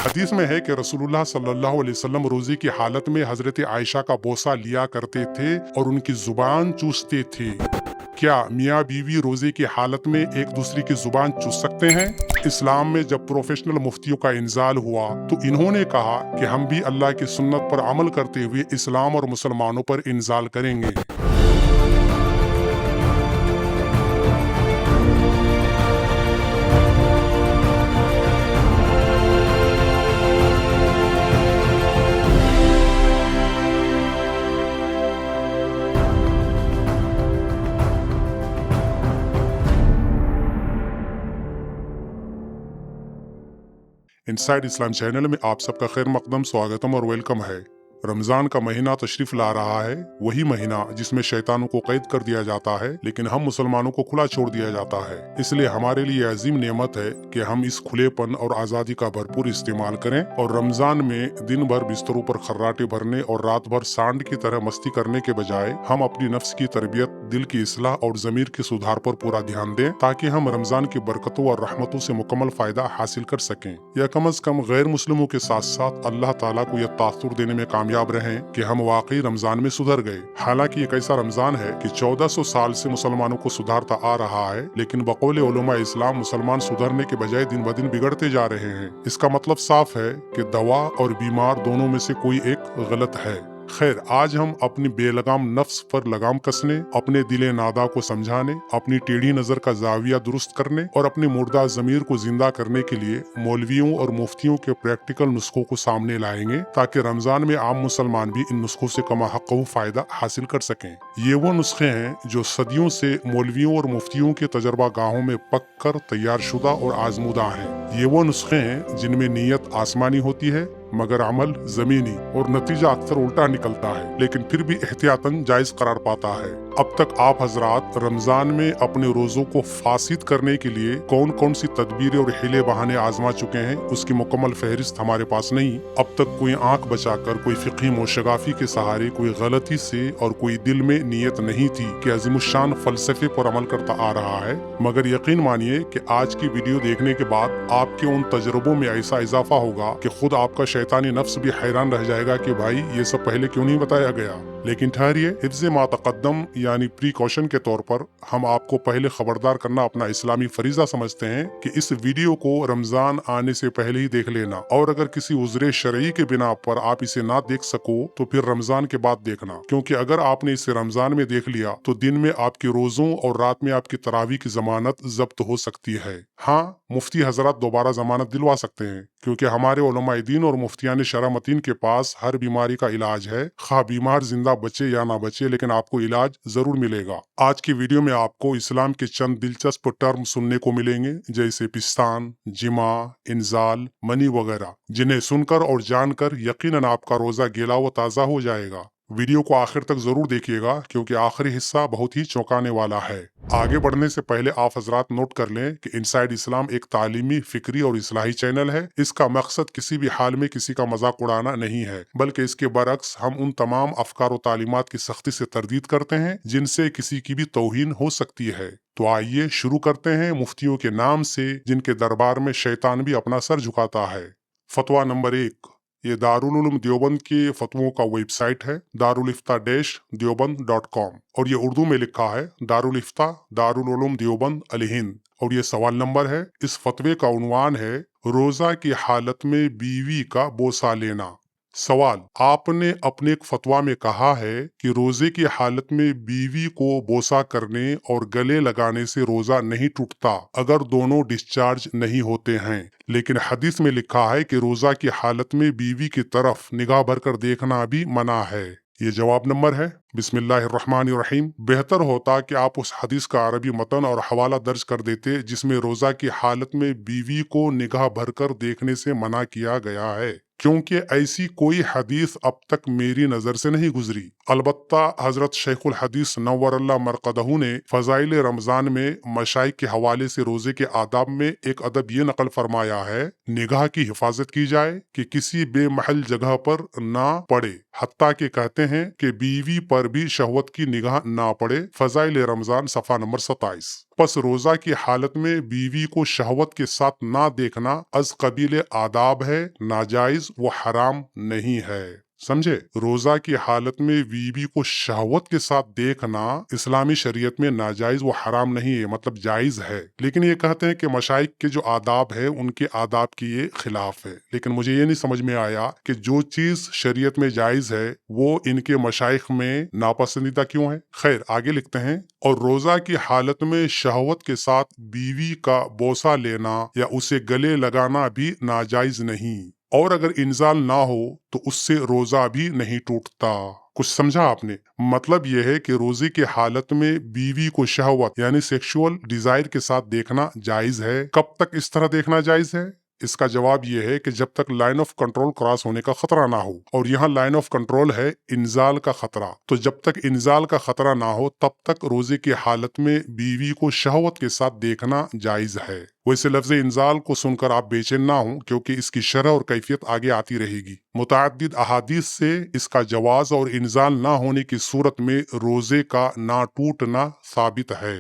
हदीस में है कि रसूलुल्लाह सल्लल्लाहु अलैहि वसल्लम रोजे की हालत में हजरत आयशा का बोसा लिया करते थे और उनकी जुबान चूसते थे। क्या मियाँ बीवी रोजे की हालत में एक दूसरे की जुबान चूस सकते हैं? इस्लाम में जब प्रोफेशनल मुफ्तियों का इंजाल हुआ तो इन्होंने कहा कि हम भी अल्लाह की सुन्नत पर अमल करते हुए इस्लाम और मुसलमानों पर इंजाल करेंगे। इनसाइड इस्लाम चैनल में आप सबका खैर मकदम स्वागतम और वेलकम है। रमजान का महीना तशरीफ ला रहा है, वही महीना जिसमें शैतानों को कैद कर दिया जाता है लेकिन हम मुसलमानों को खुला छोड़ दिया जाता है। इसलिए हमारे लिए अजीम नेमत है कि हम इस खुलेपन और आज़ादी का भरपूर इस्तेमाल करें और रमजान में दिन भर बिस्तरों पर खर्राटे भरने और रात भर सांड की तरह मस्ती करने के बजाय हम अपनी नफ्स की तरबियत, दिल की इस्लाह और ज़मीर के सुधार पर पूरा ध्यान दें ताकि हम रमजान की बरकतों और रहमतों से मुकम्मल फायदा हासिल कर सकें या कम अज कम गैर मुस्लिमों के साथ साथ अल्लाह ताला को यह तासुर देने में कामयाब रहें कि हम वाकई रमजान में सुधर गए। हालांकि एक ऐसा रमजान है कि 1400 साल से मुसलमानों को सुधारता आ रहा है, लेकिन बकौले उलमा इस्लाम मुसलमान सुधरने के बजाय दिन ब दिन बिगड़ते जा रहे हैं। इसका मतलब साफ है कि दवा और बीमार दोनों में से कोई एक गलत है। खैर, आज हम अपनी बेलगाम नफ्स पर लगाम कसने, अपने दिले नादा को समझाने, अपनी टेढ़ी नजर का जाविया दुरुस्त करने और अपने मुर्दा जमीर को जिंदा करने के लिए मौलवियों और मुफ्तियों के प्रैक्टिकल नुस्खों को सामने लाएंगे ताकि रमजान में आम मुसलमान भी इन नुस्खों से कमा हक़ फायदा हासिल कर सकें। ये वो नुस्खे हैं जो सदियों से मौलवियों और मुफ्तियों के तजर्बा गाहों में पक कर तैयार शुदा और आजमुदा हैं। ये वो नुस्खे हैं जिनमें नीयत आसमानी होती है मगर अमल जमीनी और नतीजा अक्सर उल्टा निकलता है, लेकिन फिर भी एहतियातन जायज करार पाता है। अब तक आप हजरात रमजान में अपने रोजों को फासिद करने के लिए कौन कौन सी तदबीरें और हिले बहाने आजमा चुके हैं, उसकी मुकम्मल फहरिस्त हमारे पास नहीं। अब तक कोई आंख बचाकर, कोई फिक़ही मोशगाफी के सहारे, कोई गलती से और कोई दिल में नीयत नहीं थी कि अज़ीमुश्शान फलसफे पर अमल करता आ रहा है। मगर यकीन मानिए कि आज की वीडियो देखने के बाद आपके उन तजर्बों में ऐसा इजाफा होगा कि खुद आपका शैतानी नफ्स भी हैरान रह जाएगा कि भाई ये सब पहले क्यों नहीं बताया गया। लेकिन ठहरिए, हिफ्ज़े मा तक़द्दम यानी प्रिकॉशन के तौर पर हम आपको पहले खबरदार करना अपना इस्लामी फरीजा समझते हैं कि इस वीडियो को रमजान आने से पहले ही देख लेना, और अगर किसी उज़्र शरई के बिना पर आप इसे ना देख सको तो फिर रमजान के बाद देखना, क्योंकि अगर आपने इसे रमजान में देख लिया तो दिन में आपके रोजों और रात में आपकी तरावी की जमानत जब्त हो सकती है। हाँ, मुफ्ती हजरत दोबारा जमानत दिलवा सकते हैं, क्योंकि हमारे उलमाए दीन और मुफ्तियान शरमतीन के पास हर बीमारी का इलाज है। खा बीमार जिंदा बचे या ना बचे, लेकिन आपको इलाज जरूर मिलेगा। आज की वीडियो में आपको इस्लाम के चंद दिलचस्प टर्म सुनने को मिलेंगे, जैसे पिस्तान, जिमा, इंजाल, मनी वगैरह, जिन्हें सुनकर और जानकर यकीनन आपका रोजा गीला व ताज़ा हो जाएगा। वीडियो को आखिर तक जरूर देखिएगा, क्योंकि आखिरी हिस्सा बहुत ही चौंकाने वाला है। आगे बढ़ने से पहले आप हजरात नोट कर लें कि इनसाइड इस्लाम एक तालीमी, फिक्री और इस्लाही चैनल है। इसका मकसद किसी भी हाल में किसी का मजाक उड़ाना नहीं है, बल्कि इसके बरक्स हम उन तमाम अफकार और तालीमात की सख्ती से तरदीद करते हैं जिनसे किसी की भी तौहीन हो सकती है। तो आइए शुरू करते हैं मुफ्तियों के नाम से जिनके दरबार में शैतान भी अपना सर झुकाता है। फतवा नंबर 1, ये दारुल उलूम देवबंद के फतवों का वेबसाइट है, daruliftah-deoband.com, और ये उर्दू में लिखा है दारुल इफ्ता दारुल उलूम देवबंद अल हिंद। और ये सवाल नंबर है। इस फतवे का उन्वान है रोजा की हालत में बीवी का बोसा लेना। सवाल, आपने अपने एक फतवा में कहा है कि रोजे की हालत में बीवी को बोसा करने और गले लगाने से रोजा नहीं टूटता अगर दोनों डिस्चार्ज नहीं होते हैं, लेकिन हदीस में लिखा है कि रोजा की हालत में बीवी की तरफ निगाह भरकर देखना भी मना है। ये जवाब नंबर है। बिस्मिल्लाहिर्रहमानिर्रहीम। बेहतर होता कि आप उस हदीस का अरबी मतन और हवाला दर्ज कर देते जिसमें रोजा की हालत में बीवी को निगाह भरकर देखने से मना किया गया है, क्योंकि ऐसी कोई हदीस अब तक मेरी नजर से नहीं गुजरी। अलबत्ता हजरत शेखुल हदीस नव्वरल्लाह मरकदहू ने फजाइल रमजान में मशाइख के हवाले से रोजे के आदाब में एक अदब ये नकल फरमाया है, निगाह की हिफाजत की जाए कि किसी बेमहल जगह पर ना पड़े। हत्ता के कहते हैं कि बीवी पर भी शहवत की निगाह ना पड़े। फजाइल रमजान सफा नंबर 27। پس روزہ کی حالت میں بیوی کو شہوت کے ساتھ نہ دیکھنا از قبیل آداب ہے، ناجائز و حرام نہیں ہے۔ سمجھے؟ روزہ کی حالت میں بیوی کو شہوت کے ساتھ دیکھنا اسلامی شریعت میں ناجائز و حرام نہیں ہے، مطلب جائز ہے، لیکن یہ کہتے ہیں کہ مشائخ کے جو آداب ہے ان کے آداب کی یہ خلاف ہے۔ لیکن مجھے یہ نہیں سمجھ میں آیا کہ جو چیز شریعت میں جائز ہے وہ ان کے مشائخ میں ناپسندیدہ کیوں ہے؟ خیر، آگے لکھتے ہیں، اور روزہ کی حالت میں شہوت کے ساتھ بیوی کا بوسہ لینا یا اسے گلے لگانا بھی ناجائز نہیں، اور اگر انزال نہ ہو تو اس سے روزہ بھی نہیں ٹوٹتا۔ کچھ سمجھا آپ نے؟ مطلب یہ ہے کہ روزے کی حالت میں بیوی کو شہوت یعنی سیکشول ڈیزائر کے ساتھ دیکھنا جائز ہے۔ کب تک اس طرح دیکھنا جائز ہے؟ اس کا جواب یہ ہے کہ جب تک لائن آف کنٹرول کراس ہونے کا خطرہ نہ ہو، اور یہاں لائن آف کنٹرول ہے انزال کا خطرہ، تو جب تک انزال کا خطرہ نہ ہو تب تک روزے کی حالت میں بیوی کو شہوت کے ساتھ دیکھنا جائز ہے۔ ویسے لفظ انزال کو سن کر آپ بے چین نہ ہوں، کیونکہ اس کی شرح اور کیفیت آگے آتی رہے گی۔ متعدد احادیث سے اس کا جواز اور انزال نہ ہونے کی صورت میں روزے کا نہ ٹوٹنا ثابت ہے۔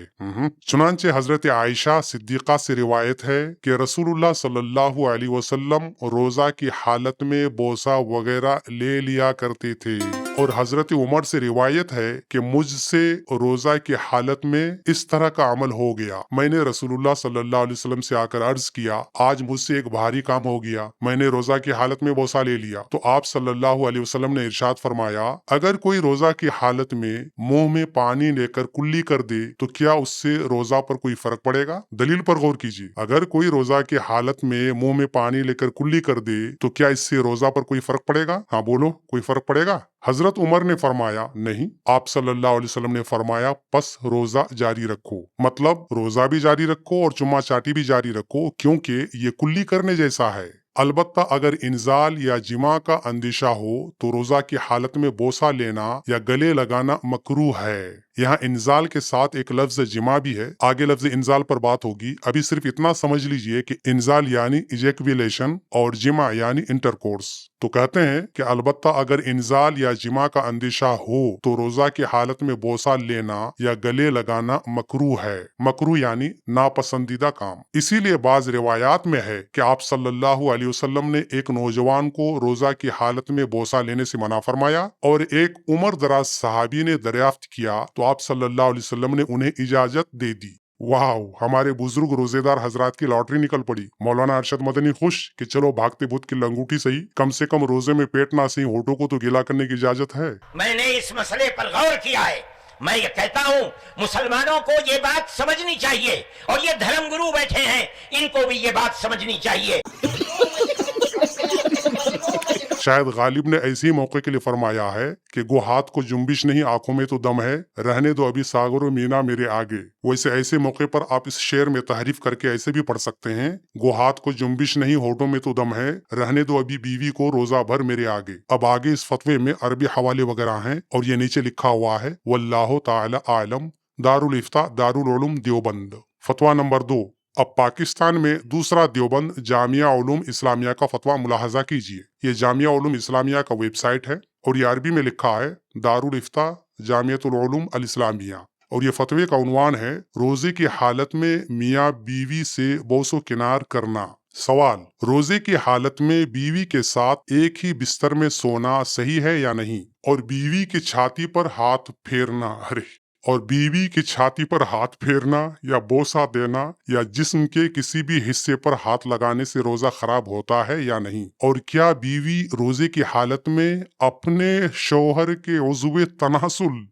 چنانچہ حضرت عائشہ صدیقہ سے روایت ہے کہ رسول اللہ صلی اللہ علیہ وسلم روزہ کی حالت میں بوسہ وغیرہ لے لیا کرتے تھے، اور حضرت عمر سے روایت ہے کہ مجھ سے روزہ کی حالت میں اس طرح کا عمل ہو گیا، میں نے رسول اللہ صلی اللہ علیہ وسلم سے آ کر عرض کیا، آج مجھ سے ایک بھاری کام ہو گیا، میں نے روزہ کی حالت میں بوسہ لے لیا، تو آپ صلی اللہ علیہ وسلم نے ارشاد فرمایا، اگر کوئی روزہ کی حالت میں منہ میں پانی لے کر کلی کر دے تو کیا اس سے روزہ پر کوئی فرق پڑے گا؟ دلیل پر غور کیجیے، اگر کوئی روزہ کی حالت میں منہ میں پانی لے کر کلی کر دے تو کیا اس سے روزہ پر کوئی فرق پڑے گا؟ ہاں بولو، کوئی فرق پڑے گا؟ حضرت عمر نے فرمایا نہیں۔ آپ صلی اللہ علیہ وسلم نے فرمایا پس روزہ جاری رکھو، مطلب روزہ بھی جاری رکھو اور چما چاٹی بھی جاری رکھو، کیونکہ یہ کلی کرنے جیسا ہے۔ البتہ اگر انزال یا جماع کا اندیشہ ہو تو روزہ کی حالت میں بوسہ لینا یا گلے لگانا مکروہ ہے۔ یہاں انزال کے ساتھ ایک لفظ جماع بھی ہے، آگے لفظ انزال پر بات ہوگی، ابھی صرف اتنا سمجھ لیجئے کہ انزال یعنی ایجیکولیشن اور جماع یعنی انٹرکورس۔ تو کہتے ہیں کہ البتہ اگر انزال یا جماع کا اندیشہ ہو تو روزہ کی حالت میں بوسہ لینا یا گلے لگانا مکروہ ہے۔ مکروہ یعنی ناپسندیدہ کام۔ اسی لیے بعض روایات میں ہے کہ آپ صلی اللہ علیہ وسلم نے ایک نوجوان کو روزہ کی حالت میں بوسہ لینے سے منع فرمایا، اور ایک عمر دراز صحابی نے دریافت کیا تو آپ صلی اللہ علیہ وسلم نے انہیں اجازت دے دی۔ واو، ہمارے بزرگ روزے دار حضرات کی لاٹری نکل پڑی۔ مولانا ارشد مدنی خوش کہ چلو بھاگتے بت کی لنگوٹی صحیح، کم سے کم روزے میں پیٹ نہ صحیح ہونٹوں کو تو گیلا کرنے کی اجازت ہے۔ میں نے اس مسئلے پر غور کیا ہے، میں یہ کہتا ہوں مسلمانوں کو یہ بات سمجھنی چاہیے، اور یہ دھرم گرو بیٹھے ہیں ان کو بھی یہ بات سمجھنی چاہیے۔ شاید غالب نے ایسے ہی موقع کے لیے فرمایا ہے کہ گو ہاتھ کو جنبش نہیں آنکھوں میں تو دم ہے، رہنے دو ابھی ساغر و مینا میرے آگے۔ ویسے ایسے موقع پر آپ اس شعر میں تحریف کر کے ایسے بھی پڑھ سکتے ہیں، گو ہاتھ کو جنبش نہیں ہونٹوں میں تو دم ہے، رہنے دو ابھی بیوی کو روزہ بھر میرے آگے۔ اب آگے اس فتوے میں عربی حوالے وغیرہ ہیں، اور یہ نیچے لکھا ہوا ہے واللہ تعالی عالم، دارالفتاء دارالعلوم دیوبند۔ فتویٰ نمبر 2۔ اب پاکستان میں دوسرا دیوبند جامعہ علوم اسلامیہ کا فتویٰ ملاحظہ کیجیے۔ یہ جامعہ علوم اسلامیہ کا ویب سائٹ ہے، اور یہ عربی میں لکھا ہے دارالفتاء جامعۃ العلوم الاسلامیہ، اور یہ فتوے کا عنوان ہے روزے کی حالت میں میاں بیوی سے بوس و کنار کرنا۔ سوال، روزے کی حالت میں بیوی کے ساتھ ایک ہی بستر میں سونا صحیح ہے یا نہیں؟ اور بیوی کی چھاتی پر ہاتھ پھیرنا یا بوسہ دینا یا جسم کے کسی بھی حصے پر ہاتھ لگانے سے روزہ خراب ہوتا ہے یا نہیں؟ اور کیا بیوی روزے کی حالت میں اپنے شوہر کے عضو تناسل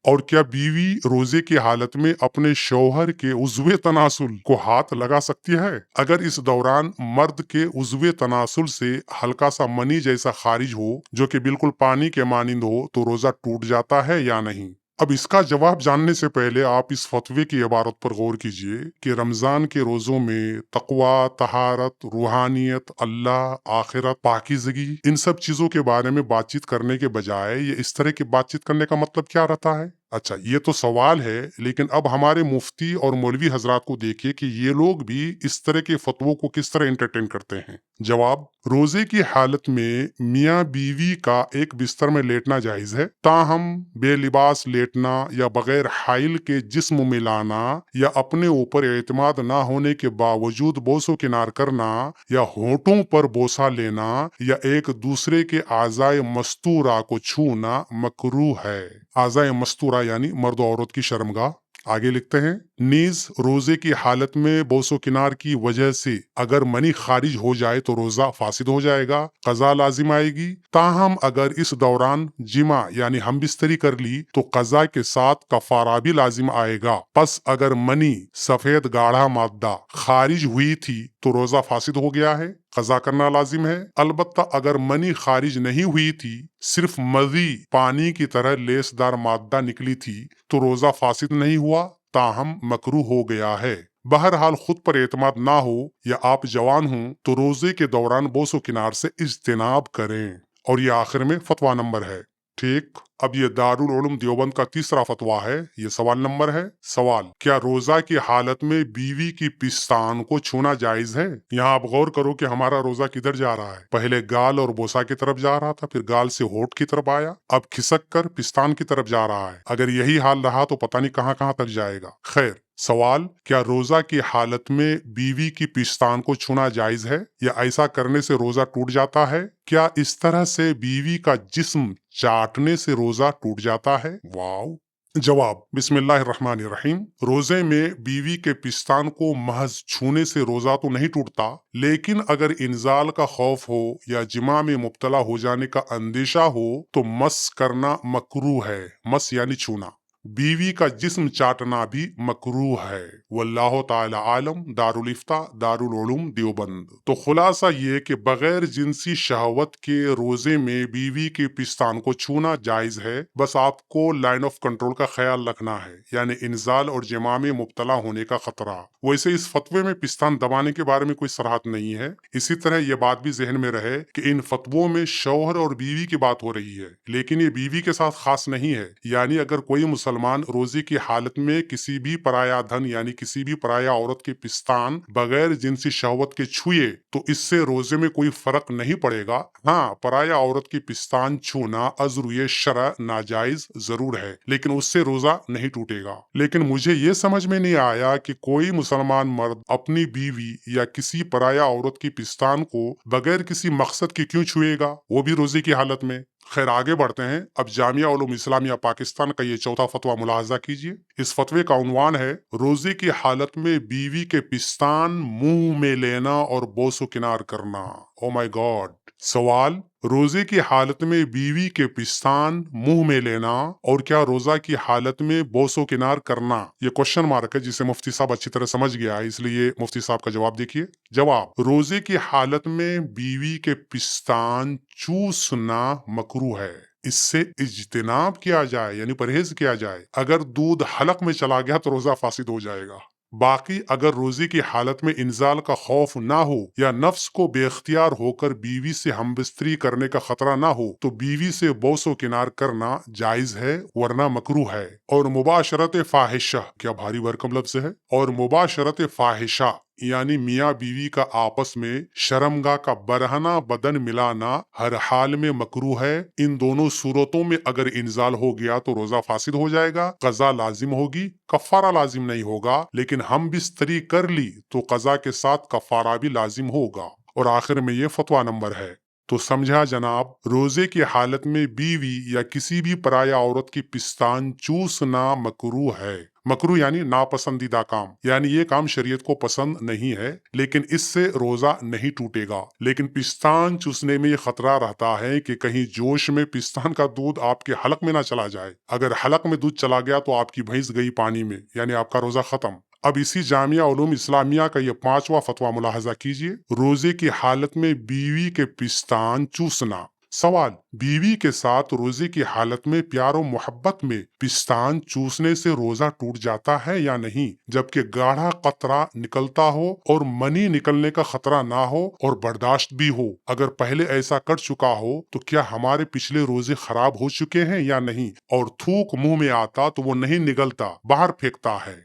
اور کیا بیوی روزے کی حالت میں اپنے شوہر کے عضو تناسل کو ہاتھ لگا سکتی ہے؟ اگر اس دوران مرد کے عضو تناسل سے ہلکا سا منی جیسا خارج ہو جو کہ بالکل پانی کے مانند ہو تو روزہ ٹوٹ جاتا ہے یا نہیں؟ اب اس کا جواب جاننے سے پہلے آپ اس فتوے کی عبارت پر غور کیجئے کہ رمضان کے روزوں میں تقوی، طہارت، روحانیت، اللہ، آخرت، پاکیزگی، ان سب چیزوں کے بارے میں بات چیت کرنے کے بجائے یہ اس طرح کی بات چیت کرنے کا مطلب کیا رہتا ہے؟ अच्छा, ये तो सवाल है, लेकिन अब हमारे मुफ्ती और मौलवी हजरात को देखिए कि ये लोग भी इस तरह के फतवों को किस तरह एंटरटेन करते हैं। जवाब, रोजे की हालत में मियाँ बीवी का एक बिस्तर में लेटना जायज है, ताहम बेलिबास लेटना या बगैर हाइल के जिस्म मिलाना या अपने ऊपर एतमाद ना होने के बावजूद बोसो किनार करना या होठों पर बोसा लेना या एक दूसरे के आज़ाए मस्तूरा को छूना मकरूह है। आज़ाए मस्तूरा यानी मर्द और औरत की शर्मगाह। आगे लिखते हैं, नीज रोजे की हालत में बोसो किनार की वजह से अगर मनी खारिज हो जाए तो रोजा फासिद हो जाएगा, कजा लाजिम आएगी। ताहम अगर इस दौरान जिमा यानी हम बिस्तरी कर ली तो कजा के साथ कफारा भी लाजिम आएगा। बस अगर मनी सफेद गाढ़ा मादा खारिज हुई थी तो रोजा फासिद हो गया है, कजा करना लाजिम है। अलबत्ता अगर मनी खारिज नहीं हुई थी, सिर्फ मज़ी पानी की तरह लेसदार मादा निकली थी तो रोजा फासिद नहीं हुआ, ताहम मकरूह हो गया है। बहरहाल खुद पर एतमाद ना हो या आप जवान हों तो रोजे के दौरान बोसो किनार से इज्तिनाब करें। और ये आखिर में फतवा नंबर है। ठीक, अब ये दारुल उलूम देवबंद का तीसरा फतवा है। ये सवाल नंबर है। सवाल, क्या रोजा की हालत में बीवी की पिस्तान को छूना जायज है? यहाँ आप गौर करो कि हमारा रोजा किधर जा रहा है। पहले गाल और बोसा की तरफ जा रहा था, फिर गाल से होठ की तरफ आया, अब खिसक कर पिस्तान की तरफ जा रहा है। अगर यही हाल रहा तो पता नहीं कहाँ कहाँ तक जाएगा। खैर, सवाल, क्या रोजा की हालत में बीवी की पिस्तान को छूना जायज है या ऐसा करने से रोजा टूट जाता है? क्या इस तरह से बीवी का जिस्म चाटने से रोजा टूट जाता है? वाव। जवाब, बिस्मिल्लाहिर्रहमानिर्रहीम। रोजे में बीवी के पिस्तान को महज छूने से रोजा तो नहीं टूटता, लेकिन अगर इंजाल का खौफ हो या जिमा में मुब्तला हो जाने का अंदेशा हो तो मस करना मकरूह है। मस यानी छूना। बीवी का जिस्म चाटना भी मकरूह है। वल्लाहु ताला आलम। दारुल इफ्ता, दारुल उलूम देवबंद। तो खुलासा ये कि बगैर जिनसी शहवत के रोजे में बीवी के पिस्तान को छूना जायज है, बस आपको लाइन ऑफ कंट्रोल का ख्याल रखना है, यानी इंजाल और जिमा में मुब्तला होने का खतरा। वैसे इस फतवे में पिस्तान दबाने के बारे में कोई सराहत नहीं है। इसी तरह यह बात भी जहन में रहे कि इन फतवों में शौहर और बीवी की बात हो रही है, लेकिन ये बीवी के साथ खास नहीं है। यानी अगर कोई मुसलमान रोजे की हालत में किसी भी पराया धन यानी किसी भी पराया औरत के पिस्तान बगैर जिनसी शहवत के छुए तो इससे रोजे में कोई फर्क नहीं पड़ेगा। हाँ, पराया औरत की पिस्तान छूना अज़रुए शरअ नाजायज जरूर है, लेकिन उससे रोजा नहीं टूटेगा। लेकिन मुझे ये समझ में नहीं आया कि कोई मुसलमान मर्द अपनी बीवी या किसी पराया औरत की पिस्तान को बगैर किसी मकसद के क्यों छुएगा, वो भी रोजे की हालत में। खैर, आगे बढ़ते हैं। अब जामिया उलूम इस्लामिया पाकिस्तान का ये चौथा फतवा मुलाहजा कीजिए। इस फतवे का उन्वान है, रोजे की हालत में बीवी के पिस्तान मुंह में लेना और बोसो किनार करना। Oh my God. सवाल, रोजे की हालत में बीवी के पिस्तान मुंह में लेना और क्या रोजा की हालत में बोसो किनार करना, ये क्वेश्चन मार्क है जिसे मुफ्ती साहब अच्छी तरह समझ गया है, इसलिए मुफ्ती साहब का जवाब देखिए। जवाब, रोजे की हालत में बीवी के पिस्तान चूसना मकरूह है। इससे इज्तिनाब किया जाए यानी परहेज किया जाए। अगर दूध हलक में चला गया तो रोजा फासिद हो जाएगा। बाकी अगर रोजे की हालत में इंजाल का खौफ ना हो या नफ्स को बेख्तियार होकर बीवी से हमबिस्तरी करने का खतरा ना हो तो बीवी से बोसो किनार करना जायज है, वरना मकरूह है। और मुबाशरत फाहिशा, क्या भारी भरकम लफ्ज है, और मुबाशरत फाहिशा यानी मियाँ बीवी का आपस में शर्मगाह का बरहना बदन मिलाना हर हाल में मकरूह है। इन दोनों सूरतों में अगर इंजाल हो गया तो रोजा फासिद हो जाएगा, कजा लाजिम होगी, कफारा लाजिम नहीं होगा। लेकिन हम बिस्तरी कर ली तो कजा के साथ कफारा भी लाजिम होगा। और आखिर में ये फतवा नंबर है। तो समझा जनाब, रोजे की हालत में बीवी या किसी भी पराया औरत की पिस्तान चूसना मकरूह है। मकरूह यानी नापसंदीदा काम, यानी ये काम शरीयत को पसंद नहीं है, लेकिन इससे रोजा नहीं टूटेगा। लेकिन पिस्तान चूसने में ये खतरा रहता है कि कहीं जोश में पिस्तान का दूध आपके हलक में ना चला जाए। अगर हलक में दूध चला गया तो आपकी भैंस गई पानी में, यानी आपका रोजा खत्म। अब इसी जामिया उलूम इस्लामिया का ये पांचवा फतवा मुलाहजा कीजिए। रोजे की हालत में बीवी के पिस्तान चूसना। सवाल, बीवी के साथ रोजे की हालत में प्यार और मोहब्बत में पिस्तान चूसने से रोजा टूट जाता है या नहीं, जबकि गाढ़ा कतरा निकलता हो और मनी निकलने का खतरा ना हो और बर्दाश्त भी हो? अगर पहले ऐसा कर चुका हो तो क्या हमारे पिछले रोजे खराब हो चुके हैं या नहीं? और थूक मुंह में आता तो वो नहीं निकलता, बाहर फेंकता है।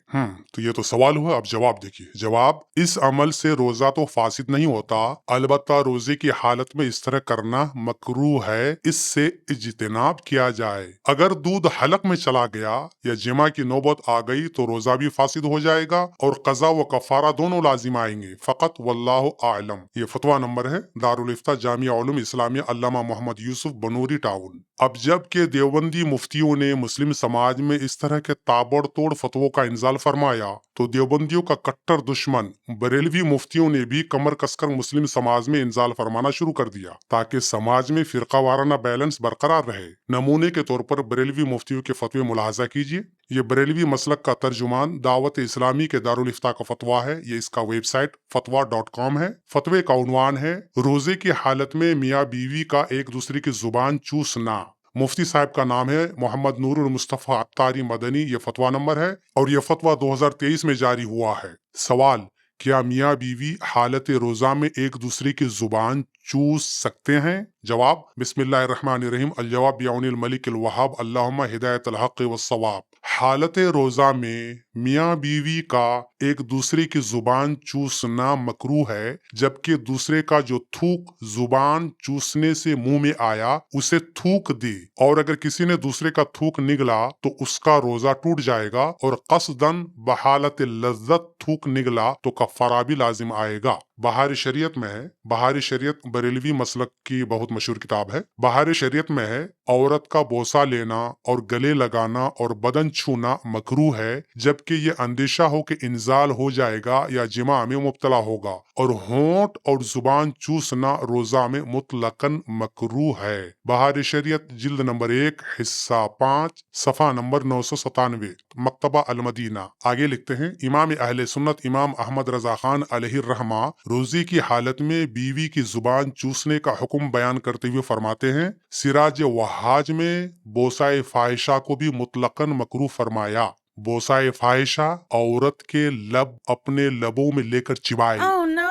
तो ये तो सवाल हुआ। अब जवाब देखिए। जवाब, इस अमल से रोजा तो फासिद नहीं होता, अलबत्ता रोजे की हालत में इस तरह करना मकरूह है, इससे इज्तिनाब किया जाए। अगर दूध हलक में चला गया या जिमा की नौबत आ गई तो रोजा भी फासिद हो जाएगा और कज़ा व कफारा दोनों लाजिम आएंगे। फकत वल्लाहु आलम। ये फतवा नंबर है दारुल इफ्ता जामिया उलूम इस्लामिया अल्लामा मोहम्मद यूसुफ बनूरी टाउन। अब जब के देवबंदी मुफ्तियों ने मुस्लिम समाज में इस तरह के ताबड़तोड़ फतवों का इंजाल फरमाया तो देवबंदियों का कट्टर दुश्मन बरेलवी मुफ्तियों ने भी कमर कसकर मुस्लिम समाज में इंजाल फरमाना शुरू कर दिया ताकि समाज में फिरका वाराना बैलेंस बरकरार रहे। नमूने के तौर पर बरेलवी मुफ्तियों के फतवे मुलाहजा कीजिए। ये बरेलवी मसलक का तर्जुमान दावत इस्लामी के दारुल इफ्ता का फतवा है। ये इसका वेबसाइट फतवा.com है। फतवे का उन्वान है, रोजे की हालत में मियाँ बीवी का एक दूसरे की जुबान चूसना। मुफ्ती साहब का नाम है मोहम्मद नूरुल मुस्तफा अत्तारी मदनी। ये फतवा नंबर है और ये फतवा 2023 में जारी हुआ है। सवाल, क्या मियाँ बीवी हालत रोजा में एक दूसरे की जुबान चूस सकते हैं? जवाब, बिस्मिल्लाहिर्रहमानिर्रहीम। अल-जवाब बिअौनिल मलिकिल वहाब अल्लाहुम्मा हिदायतल हक़ वस्सवाब। हालत रोजा में मियाँ बीवी का एक दूसरे की जुबान चूसना मकरूह है, जबकि दूसरे का जो थूक जुबान चूसने से मुंह में आया उसे थूक दे और अगर किसी ने दूसरे का थूक निगला तो उसका रोजा टूट जाएगा और कसदन बहालत लज्जत थूक निगला तो कफारा भी लाजिम आएगा। बहार शरीयत में है। बहार शरीयत बरेलवी मसलक की बहुत मशहूर किताब है। बहार शरीयत में है, औरत का बोसा लेना और गले लगाना और बदन छूना मकरूह है, जबकि ये अंदेशा हो कि इंजाल हो जाएगा या जिमा में मुब्तला होगा, और होंठ और जुबान चूसना रोजा में मुतलकन मकरूह है। बहार शरीयत जिल्द नंबर 1 हिस्सा 5 सफा नंबर 997 मकतबा अल मदीना। आगे लिखते हैं, इमाम अहले सुन्नत इमाम अहमद रजा खान अलैहिर्रहमा रोजी की हालत में बीवी की जुबान चूसने का हुक्म बयान करते हुए फरमाते हैं, सिराज वहाज में बोसाए फाहिशा को भी मुतलकन मकरूह फरमाया। बोसाए फाहिशा औरत के लब अपने लबों में लेकर चिबाए। Oh no!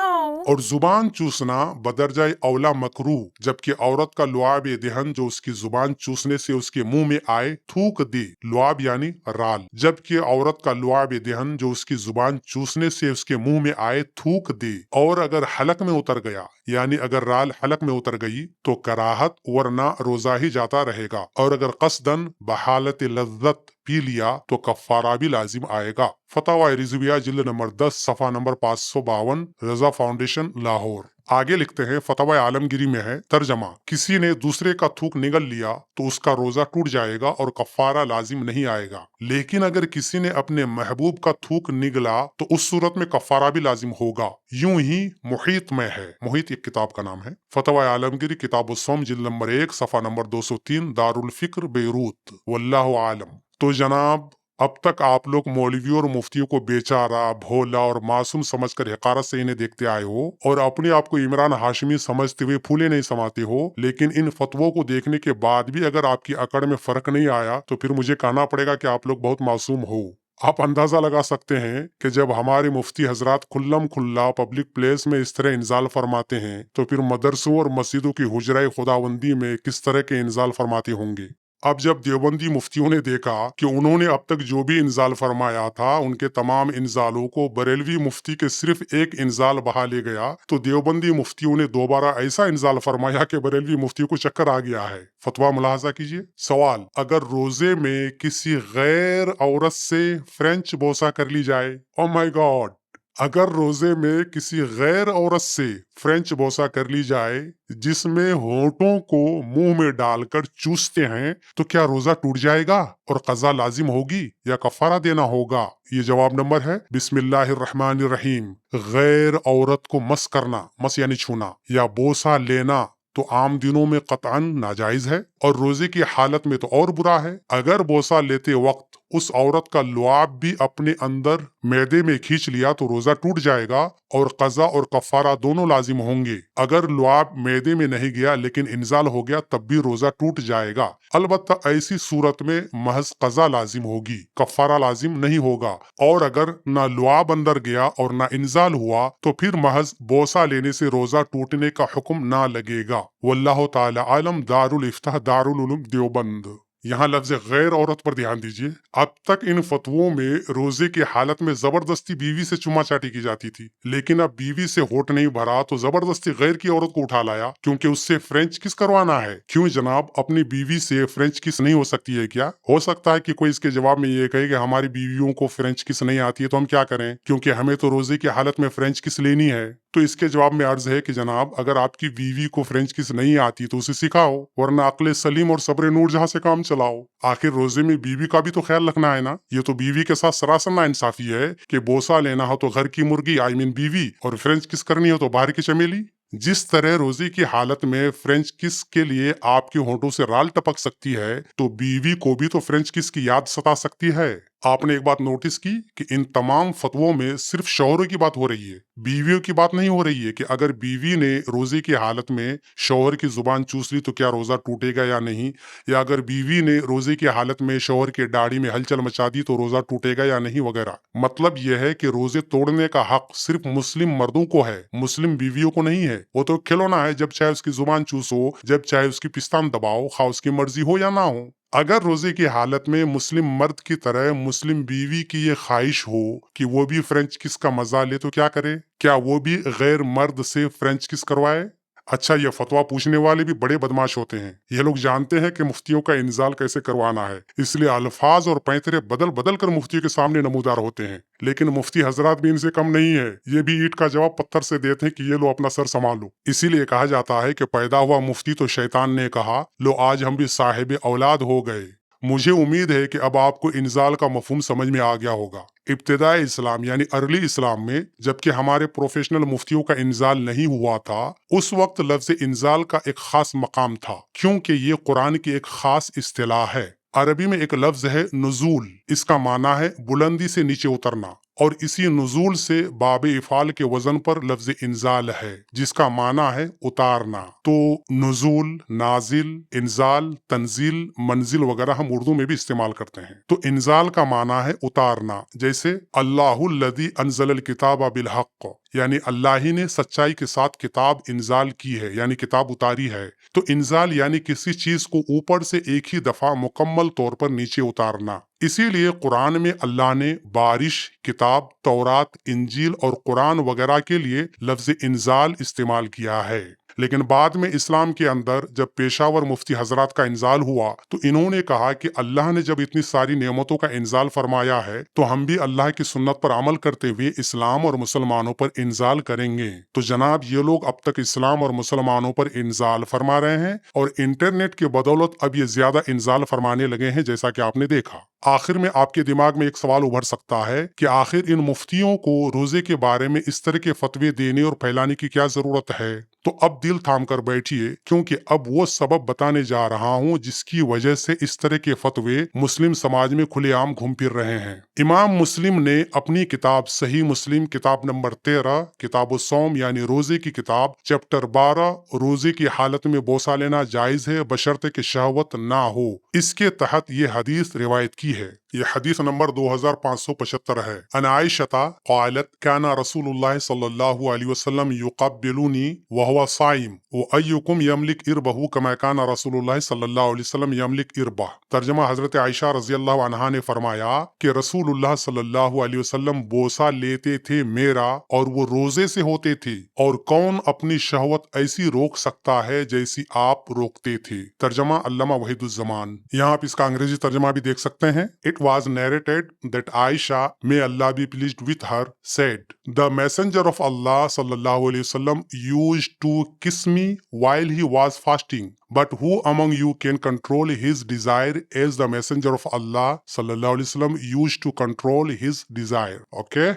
और जुबान चूसना बदरजाए औला मकरूह, जबकि औरत का लुआब देहन जो उसकी जुबान चूसने से उसके मुंह में आए थूक दे, लुआब यानी राल, जबकि औरत का लुआब देहन जो उसकी जुबान चूसने से उसके मुंह में आए थूक दे, और अगर हलक में उतर गया यानी अगर राल हलक में उतर गई तो कराहत वरना रोजा ही जाता रहेगा, और अगर कसदन बहालत लज्जत पी लिया तो कफारा भी लाजिम आएगा। फतवा रिजविया जिल्द नंबर 10 सफा नंबर 552 रजा फाउंडेशन लाहौर। आगे लिखते हैं, फतवा आलमगिरी में है, तर्जमा, किसी ने दूसरे का थूक निगल लिया तो उसका रोजा टूट जाएगा और कफारा लाजिम नहीं आएगा, लेकिन अगर किसी ने अपने महबूब का थूक निगला तो उस सूरत में कफारा भी लाजिम होगा। यूं ही मुहीत में है, मुहीत एक किताब का नाम है, फतवा आलमगिरी किताब उस्सौम जिल्द नंबर 1 सफा नंबर 203 दारुल फिक्र बेरूत। वल्लाहु आलम। तो जनाब, अब तक आप लोग मौलवियों और मुफ्तियों को बेचारा, भोला और मासूम समझकर हकारत से इन्हें देखते आए हो और अपने आप को इमरान हाशमी समझते हुए फूले नहीं समाते हो, लेकिन इन फतवों को देखने के बाद भी अगर आपकी अकड़ में फर्क नहीं आया तो फिर मुझे कहना पड़ेगा कि आप लोग बहुत मासूम हो। आप अंदाजा लगा सकते हैं कि जब हमारे मुफ्ती हजरात खुल्लम खुल्ला पब्लिक प्लेस में इस तरह इंजाल फरमाते हैं तो फिर मदरसों और मस्जिदों की हुजराए खुदाबंदी में किस तरह के इंजाल फरमाते होंगे। अब जब देवबंदी मुफ्तियों ने देखा कि उन्होंने अब तक जो भी इंजाल फरमाया था उनके तमाम इंजालों को बरेलवी मुफ्ती के सिर्फ एक इंजाल बहा ले गया, तो देवबंदी मुफ्तियों ने दोबारा ऐसा इंजाल फरमाया कि बरेलवी मुफ्तियों को चक्कर आ गया है। फतवा मुलाहजा कीजिए। सवाल, अगर रोजे में किसी गैर औरत से फ्रेंच बोसा कर ली जाए, ओ माय गॉड, अगर रोजे में किसी गैर औरत से फ्रेंच बोसा कर ली जाए जिसमें होंठों को मुंह में डालकर चूसते हैं तो क्या रोजा टूट जाएगा और कज़ा लाजिम होगी या कफारा देना होगा? ये जवाब नंबर है, बिस्मिल्लाहिर्रहमानिर्रहीम। गैर औरत को मस करना, मस यानी छूना, या बोसा लेना तो आम दिनों में कतअन नाजायज है और रोजे की हालत में तो और बुरा है। अगर बोसा लेते वक्त उस औरत का लुआब भी अपने अंदर मैदे में खींच लिया तो रोजा टूट जाएगा और कज़ा और कफारा दोनों लाजिम होंगे। अगर लुआब मैदे में नहीं गया लेकिन इंजाल हो गया तब भी रोजा टूट जाएगा। अलबत्ता ऐसी सूरत में महज कज़ा लाजिम होगी, कफारा लाजिम नहीं होगा। और अगर ना लुआब अंदर गया और ना इंजाल हुआ तो फिर महज बोसा लेने से रोजा टूटने का हुक्म ना लगेगा। वल्लाहु ताला आलम। दारुल इफ्ताह दारुल उलूम देवबंद। यहाँ लफ्ज गैर औरत पर ध्यान दीजिए। अब तक इन फतवों में रोजे की हालत में जबरदस्ती बीवी से चुमा चाटी की जाती थी, लेकिन अब बीवी से होठ नहीं भरा तो जबरदस्ती गैर की औरत को उठा लाया क्योंकि उससे फ्रेंच किस करवाना है। क्यों जनाब, अपनी बीवी से फ्रेंच किस नहीं हो सकती है क्या? हो सकता है कि कोई इसके जवाब में ये कहे कि हमारी बीवियों को फ्रेंच किस नहीं आती है तो हम क्या करें, क्योंकि हमें तो रोजे की हालत में फ्रेंच किस लेनी है। तो इसके जवाब में अर्ज है कि जनाब, अगर आपकी बीवी को फ्रेंच किस नहीं आती तो उसे सिखाओ, वरना अक्ल सलीम और सब्र नूर जहां से काम चलाओ। आखिर रोजे में बीवी का भी तो ख्याल रखना है ना। ये तो बीवी के साथ सरासर नाइंसाफी है कि बोसा लेना हो तो घर की मुर्गी आई मीन बीवी, और फ्रेंच किस करनी हो तो बाहर की चमेली। जिस तरह रोजे की हालत में फ्रेंच किस के लिए आपके होंठों से राल टपक सकती है तो बीवी को भी तो फ्रेंच किस की याद सता सकती है। आपने एक बात नोटिस की कि इन तमाम फतवों में सिर्फ शौहरों की बात हो रही है, बीवियों की बात नहीं हो रही है कि अगर बीवी ने रोजे की हालत में शौहर की जुबान चूस ली तो क्या रोजा टूटेगा या नहीं, या अगर बीवी ने रोजे की हालत में शौहर की दाढ़ी में हलचल मचा दी तो रोजा टूटेगा या नहीं वगैरह। मतलब यह है कि रोजे तोड़ने का हक सिर्फ मुस्लिम मर्दों को है, मुस्लिम बीवियों को नहीं है। वो तो खिलौना है, जब चाहे उसकी जुबान चूसो, जब चाहे उसकी पिस्तान दबाओ, खा उसकी मर्जी हो या ना हो। अगर रोजे की हालत में मुस्लिम मर्द की तरह मुस्लिम बीवी की ये ख्वाहिश हो कि वो भी फ्रेंच किस का मजा ले तो क्या करे? क्या वो भी गैर मर्द से फ्रेंच किस करवाए? अच्छा, ये फतवा पूछने वाले भी बड़े बदमाश होते हैं। ये लोग जानते हैं कि मुफ्तियों का इंजाल कैसे करवाना है, इसलिए अल्फाज और पैंतरे बदल बदल कर मुफ्तियों के सामने नमूदार होते हैं। लेकिन मुफ्ती हजरात भी इनसे कम नहीं है, ये भी ईंट का जवाब पत्थर से देते हैं कि ये लो अपना सर संभालो। इसीलिए कहा जाता है कि पैदा हुआ मुफ्ती तो शैतान ने कहा, लो आज हम भी साहिब औलाद हो गए। मुझे उम्मीद है कि अब आपको इंजाल का मफहूम समझ में आ गया होगा। इब्तिदाई इस्लाम यानी अर्ली इस्लाम में जबकि हमारे प्रोफेशनल मुफ्तियों का इंजाल नहीं हुआ था, उस वक्त लफ्ज इंजाल का एक खास मकाम था, क्योंकि ये कुरान की एक खास इस्तिलाह है। अरबी में एक लफ्ज है नुजूल, इसका माना है बुलंदी से नीचे उतरना, और इसी नुजूल से बाबे इफाल के वजन पर लफ्ज इंजाल है जिसका माना है उतारना। तो नुजूल, नाजिल, इंजाल, तंजील, मंजिल वगैरह हम उर्दू में भी इस्तेमाल करते हैं। तो इंजाल का माना है उतारना, जैसे अल्लाहुल्लज़ी अंज़लल किताब बिल हक़, यानी अल्लाह ही ने सच्चाई के साथ किताब इंजाल की है, यानी किताब उतारी है। तो इंजाल यानी किसी चीज को ऊपर से एक ही दफा मुकम्मल तौर पर नीचे उतारना। इसीलिए कुरान में अल्लाह ने बारिश, किताब, तौरात, इंजील और कुरान वगैरह के लिए लफ्ज इंजाल इस्तेमाल किया है। लेकिन बाद में इस्लाम के अंदर जब पेशावर मुफ्ती हजरात का इंजाल हुआ तो इन्होंने कहा कि अल्लाह ने जब इतनी सारी नेमतों का इंजाल फरमाया है तो हम भी अल्लाह की सुन्नत पर अमल करते हुए इस्लाम और मुसलमानों पर इंजाल करेंगे। तो जनाब, ये लोग अब तक इस्लाम और मुसलमानों पर इंजाल फरमा रहे हैं और इंटरनेट की बदौलत अब ये ज्यादा इंजाल फरमाने लगे हैं, जैसा कि आपने देखा। आखिर में आपके दिमाग में एक सवाल उभर सकता है कि आखिर इन मुफ्तियों को रोजे के बारे में इस तरह के फतवे देने और फैलाने की क्या जरूरत है? तो अब दिल थाम कर बैठिए, क्योंकि अब वो सबब बताने जा रहा हूँ जिसकी वजह से इस तरह के फतवे मुस्लिम समाज में खुलेआम घूम फिर रहे हैं। इमाम मुस्लिम ने अपनी किताब सही मुस्लिम किताब नंबर 13 किताब सौम यानी रोजे की किताब चैप्टर 12 रोजे की हालत में बोसा लेना जायज है बशर्ते कि शहवत ना हो, इसके तहत ये हदीस रिवायत की है। ये हदीस नंबर 2575 है। अन आयशा क़ालत काना रसूलुल्लाह सल्लल्लाहु अलैहि वसल्लम युक़ब्बिलुनी व हुवा साइम व अय्युकुम यमलिक इरबहु कमा काना रसूलुल्लाह सल्लल्लाहु अलैहि वसल्लम यमलिक इरबह। तर्जुमा, हजरत आयशा रज़ियल्लाहु अन्हा ने फरमाया कि रसूलुल्लाह सल्लल्लाहु अलैहि वसल्लम बोसा लेते थे मेरा और वो रोजे से होते थे, और कौन अपनी शहवत ऐसी रोक सकता है जैसी आप रोकते थे। तर्जुमा अल्लामा वहीदुज़्ज़मान। यहाँ आप इसका अंग्रेजी तर्जुमा भी देख सकते हैं। It was narrated that Aisha, may Allah be pleased with her, said, "The Messenger of Allah sallallahu alaihi wasallam used to kiss me while he was fasting. But who among you can control his desire as the Messenger of Allah sallallahu alaihi wasallam used to control his desire?" Okay?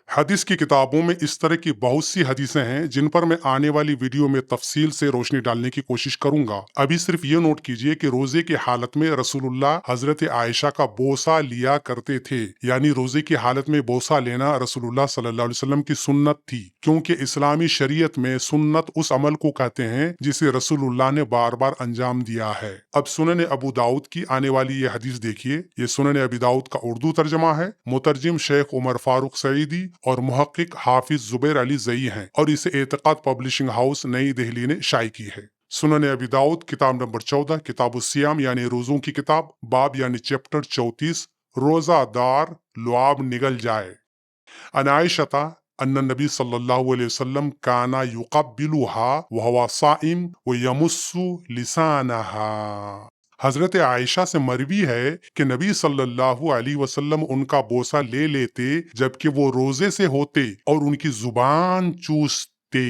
हदीस की किताबों में इस तरह की बहुत सी हदीसें हैं जिन पर मैं आने वाली वीडियो में तफसील से रोशनी डालने की कोशिश करूंगा। अभी सिर्फ ये नोट कीजिए कि रोजे की हालत में रसूलुल्लाह हजरत आयशा का बोसा लिया करते थे, यानी रोजे की हालत में बोसा लेना रसूलुल्लाह सल्लल्लाहु अलैहि वसल्लम की सुन्नत थी, क्योंकि इस्लामी शरीयत में सुन्नत उस अमल को कहते हैं जिसे रसूलुल्लाह ने बार बार अंजाम दिया है। अब सुनन अबू दाऊद की आने वाली ये हदीस देखिए। ये सुनन अबू दाऊद का उर्दू तर्जमा है। मुतरजिम शेख उमर फारूक सईदी और मुहक्किक हाफिज जुबैर अली जई हैं और इसे एतकाद पब्लिशिंग हाउस नई दिल्ली ने शाये की है। सुनन अबी दाऊद किताब नंबर 14 किताब सियाम यानी रोजों की किताब, बाब यानी चैप्टर 34, रोजादार लुआब निगल जाए। अनाइशता अन्न नबी सल्लल्लाहु अलैहि वसल्लम काना युक़ब्बिलुहा व हुवा साइम व यमुस्सु लिसानहा। हजरत आयशा से मरवी है कि नबी सल्लल्लाहु अलैहि वसल्लम उनका बोसा ले लेते जबकि वो रोजे से होते और उनकी जुबान चूसते।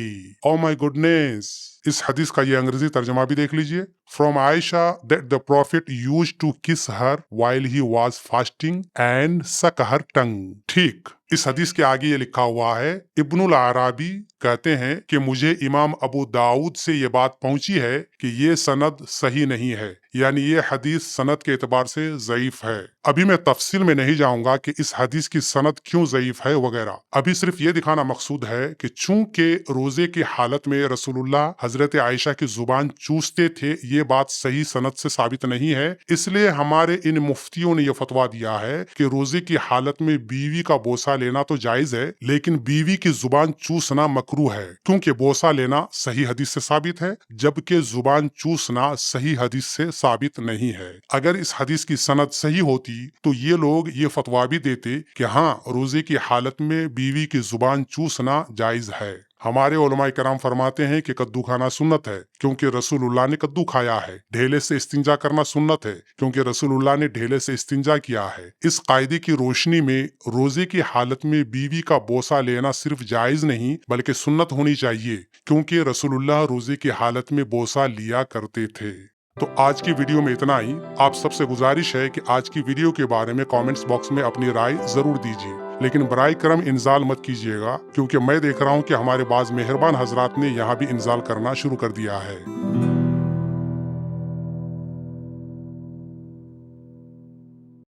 Oh my goodness. इस हदीस का ये अंग्रेजी तर्जमा भी देख लीजिए। From Aisha that the prophet used to kiss her while he was fasting and suck her टंग। ठीक, इस हदीस के आगे ये लिखा हुआ है, इब्नुल अराबी कहते हैं कि मुझे इमाम अबू दाऊद से ये बात पहुंची है कि ये सनद सही नहीं है, यानी ये हदीस सनद के एतबार से ज़ईफ है। अभी मैं तफसील में नहीं जाऊंगा कि इस हदीस की सनद क्यों ज़ईफ है वगैरह। अभी सिर्फ ये दिखाना मकसूद है कि चूंकि रोजे की हालत में रसूलुल्लाह हजरत आयशा की जुबान चूसते थे, ये बात सही सनद से साबित नहीं है, इसलिए हमारे इन मुफ्तियों ने यह फतवा दिया है कि रोजे की हालत में बीवी का बोसा लेना तो जायज है, लेकिन बीवी की जुबान चूसना मकरूह है, क्योंकि बोसा लेना सही हदीस से साबित है जबकि जुबान चूसना सही हदीस से साबित नहीं है। अगर इस हदीस की सनद सही होती तो ये लोग ये फतवा भी देते कि हाँ, रोजे की हालत में बीवी की जुबान चूसना जायज है। हमारे उलमाए कराम फरमाते हैं कि कद्दू खाना सुन्नत है क्योंकि रसूलुल्लाह ने कद्दू खाया है। ढेले से इस्तिंजा करना सुन्नत है क्योंकि रसूलुल्लाह ने ढेले से इस्तिंजा किया है। इस कायदे की रोशनी में रोजे की हालत में बीवी का बोसा लेना सिर्फ जायज नहीं बल्कि सुन्नत होनी चाहिए, क्योंकि रसूलुल्लाह रोजे की हालत में बोसा लिया करते थे। तो आज की वीडियो में इतना ही। आप सबसे गुजारिश है कि आज की वीडियो के बारे में कमेंट्स बॉक्स में अपनी राय जरूर दीजिए, लेकिन बराए करम इंजाल मत कीजिएगा, क्योंकि मैं देख रहा हूँ कि हमारे बाज मेहरबान हजरात ने यहाँ भी इंजाल करना शुरू कर दिया है।